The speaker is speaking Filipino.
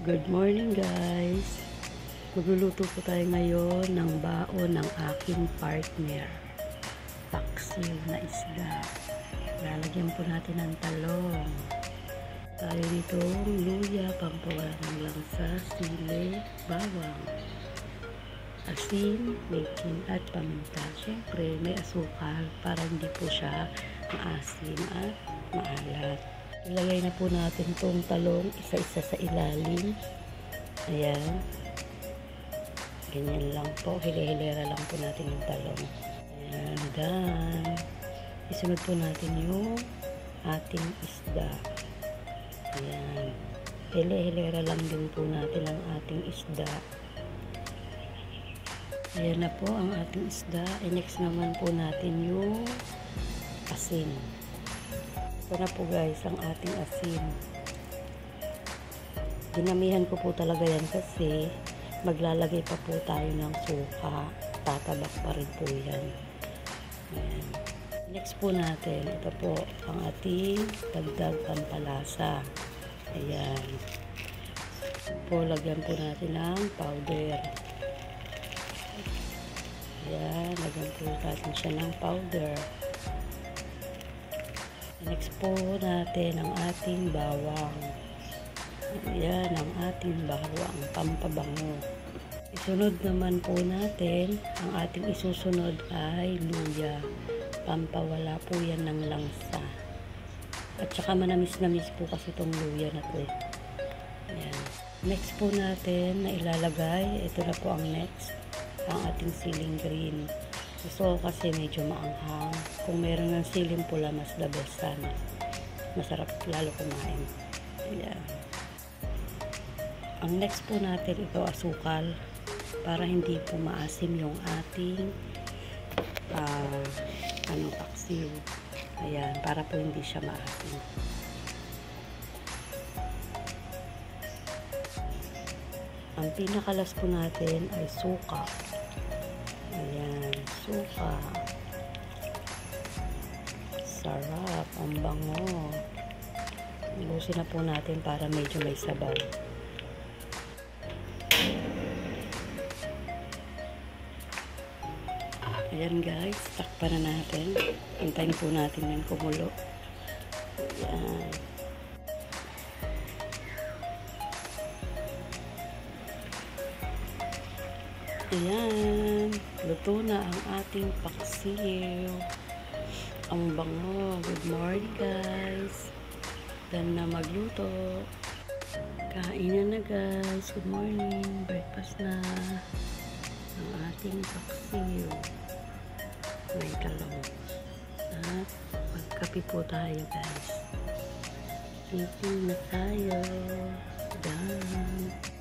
Good morning guys! Magluluto po tayo ngayon ng baon ng aking partner. Paksiw na isda. Lalagyan po natin ng talong. Tayo nitong luya, pampawala ng langsa, sili, bawang, asin, bacon at paminta. Siyempre may asukal para hindi po siya maasim at maalat. Ilagay na po natin itong talong isa-isa sa ilalim. Ayan. Ganyan lang po. Hili-hilera lang po natin yung talong. Ayan. Dan. Isunod po natin yung ating isda. Ayan. Hili-hilera lang din po natin ang ating isda. Ayan na po ang ating isda. Next naman po natin yung asin. Ito na po guys ang ating asin. Dinamihan ko po talaga yan kasi maglalagay pa po tayo ng suka. Tatabak pa rin po yan. Ayan. Next po natin, ito po ang ating dagdag pampalasa. Ayan. Po, lagyan po natin ng powder. Ayan, lagyan po natin siya ng powder. Next po natin ang ating bawang. Ayan ang ating bawang, pampabango. Isunod naman po natin, ang ating isusunod ay luya. Pampawala po yan ng langsa. At saka manamis-namis po kasi itong luya na to. Ayan. Next po natin na ilalagay, ito na po ang next, ang ating siling green. Gusto ko kasi medyo maanghang. Kung meron ng siling pula, mas the best sana. Masarap lalo kumain. Ayan. Ang next po natin, ito asukal. Para hindi po maasim yung ating paksiw. Ayan. Para po hindi siya maasim. Ang pinakalas po natin ay suka. Ayan, suka. Sarap, ang bango. Ibusin na po natin para medyo may sabaw. Ayan guys, takpan na natin. Hintayin po natin yung kumulo. Ayan. Ayan, luto na ang ating paksiw. Ang bango. Good morning guys. Dan na magluto. Kainan na guys. Good morning. Breakfast na. Ang ating paksiw. May talong. At magkape po tayo guys. Eating na tayo. Dan.